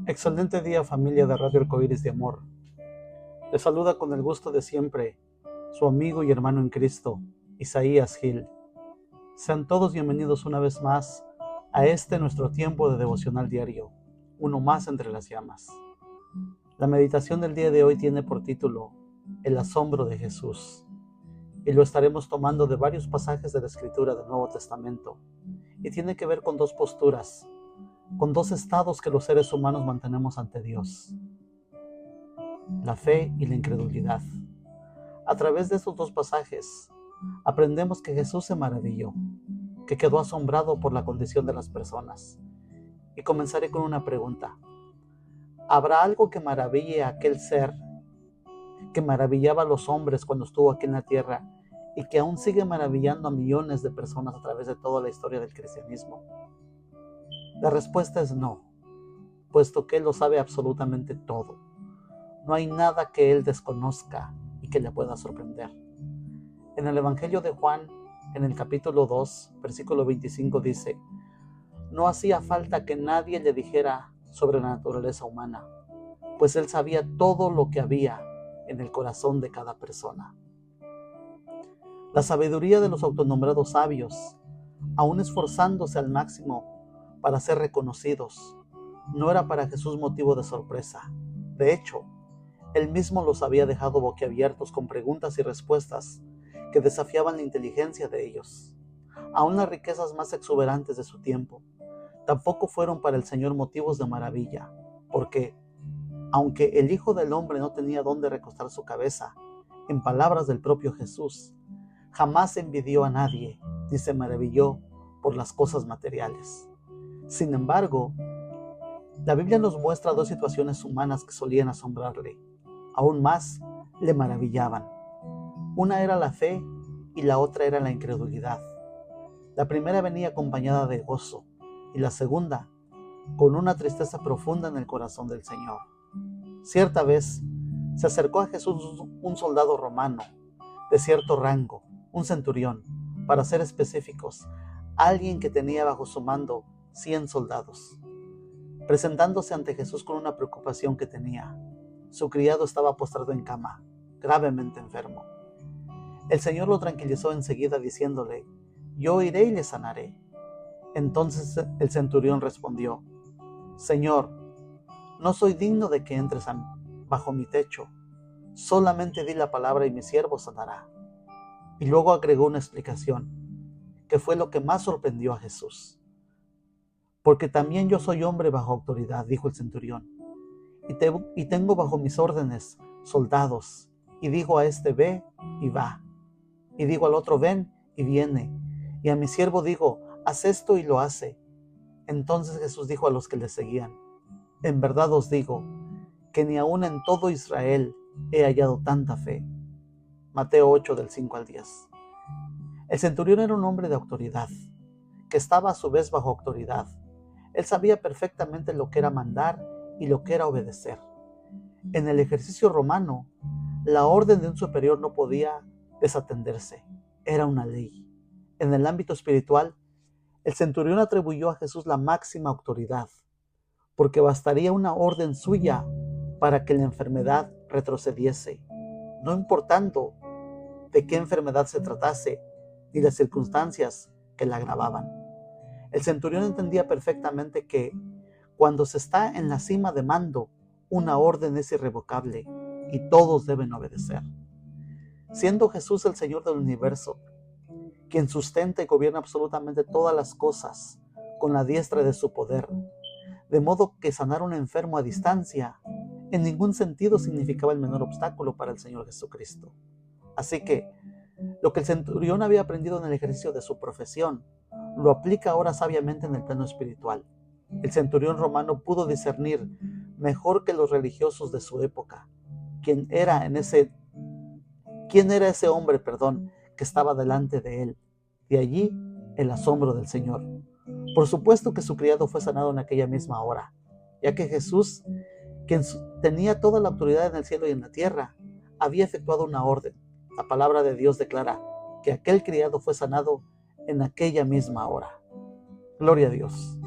Excelente día, familia de Radio Arcoíris de Amor. Les saluda con el gusto de siempre su amigo y hermano en Cristo, Isaías Gil. Sean todos bienvenidos una vez más a nuestro tiempo de devocional diario, uno más entre las llamas. La meditación del día de hoy tiene por título El asombro de Jesús, y lo estaremos tomando de varios pasajes de la Escritura del Nuevo Testamento, y tiene que ver con dos posturas, con dos estados que los seres humanos mantenemos ante Dios: la fe y la incredulidad. A través de estos dos pasajes aprendemos que Jesús se maravilló, que quedó asombrado por la condición de las personas. Y comenzaré con una pregunta: ¿habrá algo que maraville a aquel ser que maravillaba a los hombres cuando estuvo aquí en la tierra y que aún sigue maravillando a millones de personas a través de toda la historia del cristianismo? La respuesta es no, puesto que Él lo sabe absolutamente todo. No hay nada que Él desconozca y que le pueda sorprender. En el Evangelio de Juan, en el capítulo 2, versículo 25 dice: no hacía falta que nadie le dijera sobre la naturaleza humana, pues Él sabía todo lo que había en el corazón de cada persona. La sabiduría de los autonombrados sabios, aún esforzándose al máximo para ser reconocidos, no era para Jesús motivo de sorpresa. De hecho, Él mismo los había dejado boquiabiertos con preguntas y respuestas que desafiaban la inteligencia de ellos. Aún las riquezas más exuberantes de su tiempo tampoco fueron para el Señor motivos de maravilla, porque, aunque el Hijo del Hombre no tenía dónde recostar su cabeza, en palabras del propio Jesús, jamás envidió a nadie ni se maravilló por las cosas materiales. Sin embargo, la Biblia nos muestra dos situaciones humanas que solían asombrarle, aún más le maravillaban. Una era la fe y la otra era la incredulidad. La primera venía acompañada de gozo y la segunda con una tristeza profunda en el corazón del Señor. Cierta vez se acercó a Jesús un soldado romano de cierto rango, un centurión, para ser específicos, alguien que tenía bajo su mando 100 soldados. Presentándose ante Jesús con una preocupación que tenía: su criado estaba postrado en cama, gravemente enfermo. El Señor lo tranquilizó enseguida diciéndole: yo iré y le sanaré. Entonces el centurión respondió: Señor, no soy digno de que entres bajo mi techo. Solamente di la palabra y mi siervo sanará. Y luego agregó una explicación, que fue lo que más sorprendió a Jesús. Porque también yo soy hombre bajo autoridad, dijo el centurión, y tengo bajo mis órdenes soldados. Y digo a este: ve, y va. Y digo al otro: ven, y viene. Y a mi siervo digo: haz esto, y lo hace. Entonces Jesús dijo a los que le seguían: en verdad os digo que ni aun en todo Israel he hallado tanta fe. Mateo 8, del 5 al 10. El centurión era un hombre de autoridad, que estaba a su vez bajo autoridad. Él sabía perfectamente lo que era mandar y lo que era obedecer. En el ejercicio romano, la orden de un superior no podía desatenderse, era una ley. En el ámbito espiritual, el centurión atribuyó a Jesús la máxima autoridad, porque bastaría una orden suya para que la enfermedad retrocediese, no importando de qué enfermedad se tratase ni las circunstancias que la agravaban. El centurión entendía perfectamente que, cuando se está en la cima de mando, una orden es irrevocable y todos deben obedecer. Siendo Jesús el Señor del universo, quien sustenta y gobierna absolutamente todas las cosas con la diestra de su poder, de modo que sanar a un enfermo a distancia en ningún sentido significaba el menor obstáculo para el Señor Jesucristo. Así que lo que el centurión había aprendido en el ejercicio de su profesión, lo aplica ahora sabiamente en el plano espiritual. El centurión romano pudo discernir mejor que los religiosos de su época quién era ese hombre, que estaba delante de él. De allí el asombro del Señor. Por supuesto que su criado fue sanado en aquella misma hora, ya que Jesús, quien tenía toda la autoridad en el cielo y en la tierra, había efectuado una orden. La palabra de Dios declara que aquel criado fue sanado en aquella misma hora. Gloria a Dios.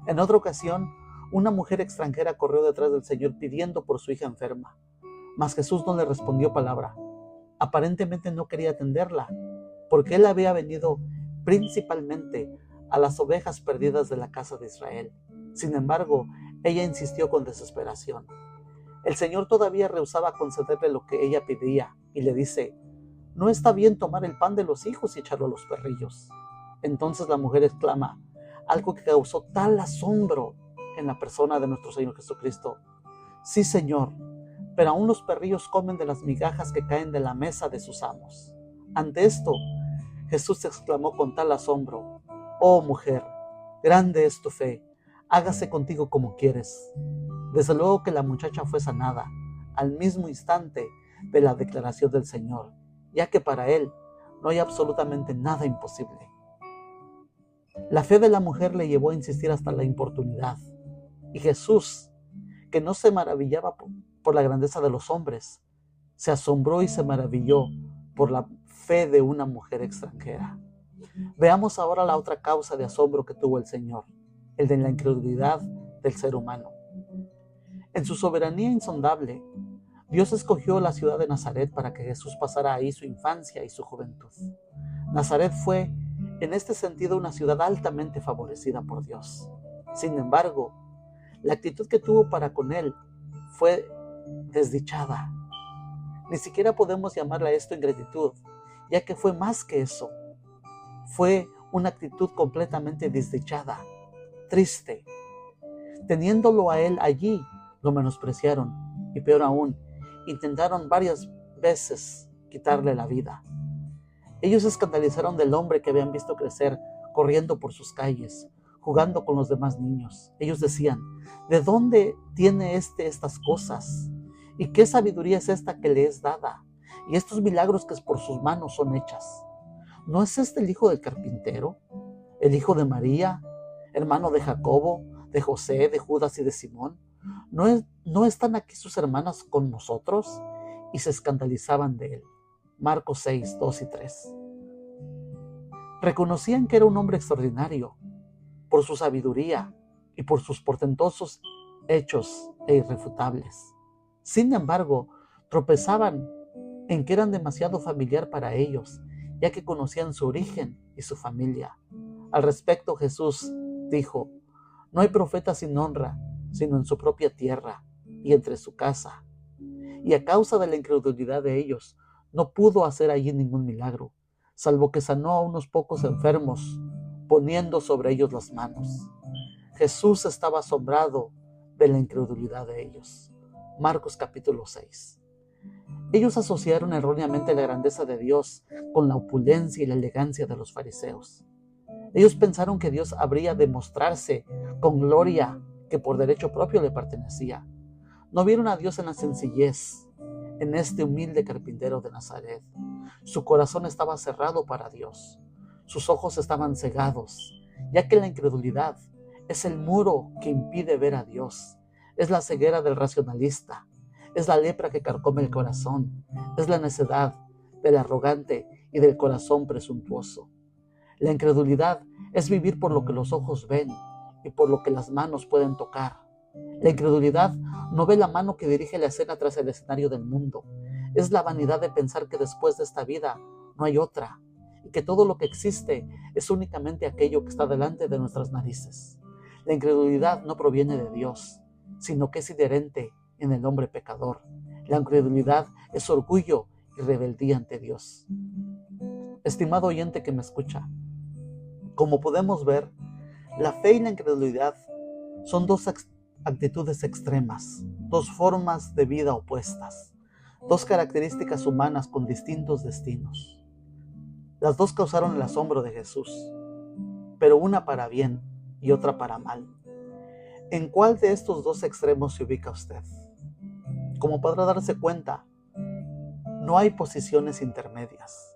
En otra ocasión, Una mujer extranjera corrió detrás del Señor pidiendo por su hija enferma, mas Jesús no le respondió palabra. Aparentemente no quería atenderla, porque él había venido principalmente a las ovejas perdidas de la casa de Israel. Sin embargo, ella insistió con desesperación. El Señor todavía rehusaba concederle lo que ella pedía y le dice: no está bien tomar el pan de los hijos y echarlo a los perrillos. Entonces la mujer exclama algo que causó tal asombro en la persona de nuestro Señor Jesucristo: sí, Señor, pero aún los perrillos comen de las migajas que caen de la mesa de sus amos. Ante esto, Jesús exclamó con tal asombro: oh mujer, grande es tu fe, hágase contigo como quieres. Desde luego que la muchacha fue sanada al mismo instante de la declaración del Señor, ya que para él no hay absolutamente nada imposible. La fe de la mujer le llevó a insistir hasta la importunidad, y Jesús, que no se maravillaba por la grandeza de los hombres, se asombró y se maravilló por la fe de una mujer extranjera. Veamos ahora la otra causa de asombro que tuvo el Señor, el de la incredulidad del ser humano. En su soberanía insondable, Dios escogió la ciudad de Nazaret para que Jesús pasara ahí su infancia y su juventud. Nazaret fue, en este sentido, una ciudad altamente favorecida por Dios. Sin embargo, la actitud que tuvo para con él fue desdichada. Ni siquiera podemos llamarle a esto ingratitud, ya que fue más que eso. Fue una actitud completamente desdichada, triste. Teniéndolo a él allí, lo menospreciaron y, peor aún, intentaron varias veces quitarle la vida. Ellos se escandalizaron del hombre que habían visto crecer corriendo por sus calles, jugando con los demás niños. Ellos decían: ¿de dónde tiene estas cosas? ¿Y qué sabiduría es esta que le es dada? Y estos milagros que por sus manos son hechas. ¿No es este el hijo del carpintero? ¿El hijo de María, hermano de Jacobo, de José, de Judas y de Simón? ¿No están aquí sus hermanas con nosotros? Y se escandalizaban de él. Marcos 6, 2 y 3. Reconocían que era un hombre extraordinario por su sabiduría y por sus portentosos hechos e irrefutables. Sin embargo, tropezaban en que eran demasiado familiar para ellos, ya que conocían su origen y su familia. Al respecto, Jesús dijo: no hay profeta sin honra, sino en su propia tierra y entre su casa. Y a causa de la incredulidad de ellos, no pudo hacer allí ningún milagro, salvo que sanó a unos pocos enfermos, poniendo sobre ellos las manos. Jesús estaba asombrado de la incredulidad de ellos. Marcos capítulo 6. Ellos asociaron erróneamente la grandeza de Dios con la opulencia y la elegancia de los fariseos. Ellos pensaron que Dios habría de mostrarse con gloria que por derecho propio le pertenecía. No vieron a Dios en la sencillez, en este humilde carpintero de Nazaret. Su corazón estaba cerrado para Dios. Sus ojos estaban cegados, ya que la incredulidad es el muro que impide ver a Dios. Es la ceguera del racionalista. Es la lepra que carcome el corazón. Es la necedad del arrogante y del corazón presuntuoso. La incredulidad es vivir por lo que los ojos ven y por lo que las manos pueden tocar. La incredulidad no ve la mano que dirige la escena tras el escenario del mundo. Es la vanidad de pensar que después de esta vida no hay otra y que todo lo que existe es únicamente aquello que está delante de nuestras narices. La incredulidad no proviene de Dios, sino que es inherente en el hombre pecador. La incredulidad es orgullo y rebeldía ante Dios. Estimado oyente que me escucha, como podemos ver, la fe y la incredulidad son dos actitudes extremas, dos formas de vida opuestas, dos características humanas con distintos destinos. Las dos causaron el asombro de Jesús, pero una para bien y otra para mal. ¿En cuál de estos dos extremos se ubica usted? Como podrá darse cuenta, no hay posiciones intermedias.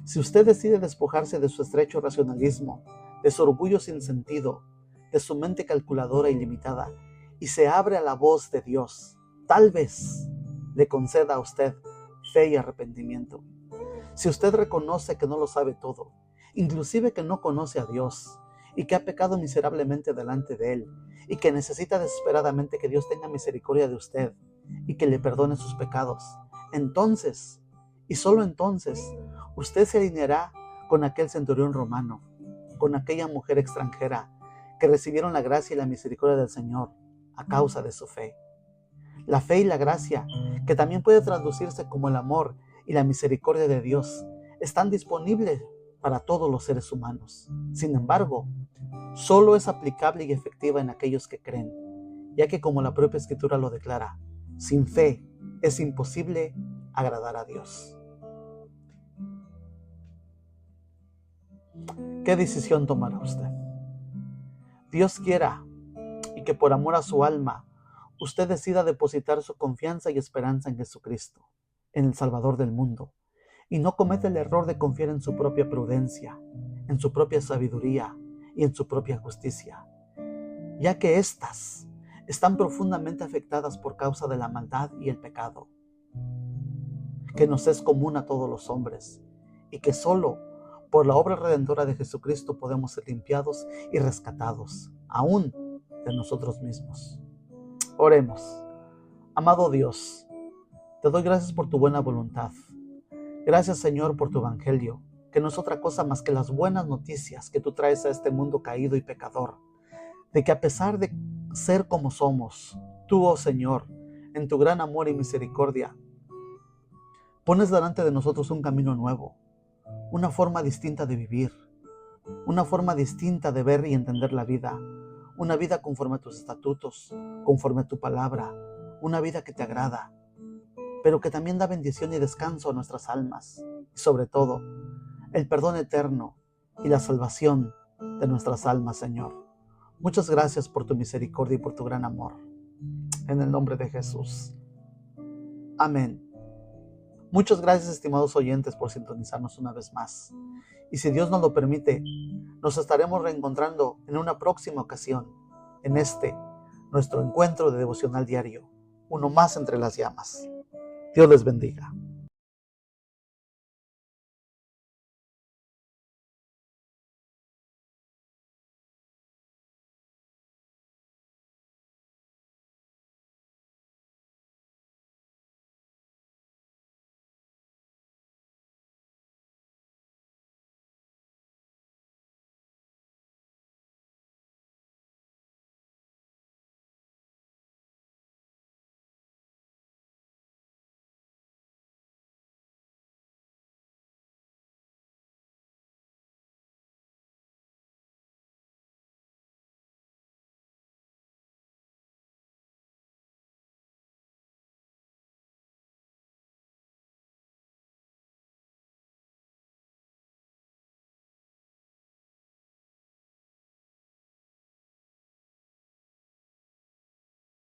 Si usted decide despojarse de su estrecho racionalismo, de su orgullo sin sentido, de su mente calculadora y limitada, y se abre a la voz de Dios, tal vez le conceda a usted fe y arrepentimiento. Si usted reconoce que no lo sabe todo, inclusive que no conoce a Dios, y que ha pecado miserablemente delante de Él y que necesita desesperadamente que Dios tenga misericordia de usted y que le perdone sus pecados, entonces, y solo entonces, usted se alineará con aquel centurión romano, con aquella mujer extranjera que recibieron la gracia y la misericordia del Señor a causa de su fe. La fe y la gracia, que también puede traducirse como el amor y la misericordia de Dios, están disponibles para todos los seres humanos. Sin embargo, solo es aplicable y efectiva en aquellos que creen, ya que como la propia Escritura lo declara, sin fe es imposible agradar a Dios. ¿Qué decisión tomará usted? Dios quiera y que por amor a su alma usted decida depositar su confianza y esperanza en Jesucristo, en el Salvador del mundo, y no cometa el error de confiar en su propia prudencia, en su propia sabiduría y en su propia justicia, ya que éstas están profundamente afectadas por causa de la maldad y el pecado, que nos es común a todos los hombres, y que solo por la obra redentora de Jesucristo podemos ser limpiados y rescatados, aún de nosotros mismos. Oremos. Amado Dios, te doy gracias por tu buena voluntad. Gracias, Señor, por tu evangelio, que no es otra cosa más que las buenas noticias que tú traes a este mundo caído y pecador, de que a pesar de ser como somos, tú, oh Señor, en tu gran amor y misericordia, pones delante de nosotros un camino nuevo, una forma distinta de vivir, una forma distinta de ver y entender la vida, una vida conforme a tus estatutos, conforme a tu palabra, una vida que te agrada, pero que también da bendición y descanso a nuestras almas, y sobre todo, el perdón eterno y la salvación de nuestras almas, Señor. Muchas gracias por tu misericordia y por tu gran amor. En el nombre de Jesús. Amén. Muchas gracias, estimados oyentes, por sintonizarnos una vez más. Y si Dios nos lo permite, nos estaremos reencontrando en una próxima ocasión, en nuestro encuentro de devocional diario, uno más entre las llamas. Dios les bendiga.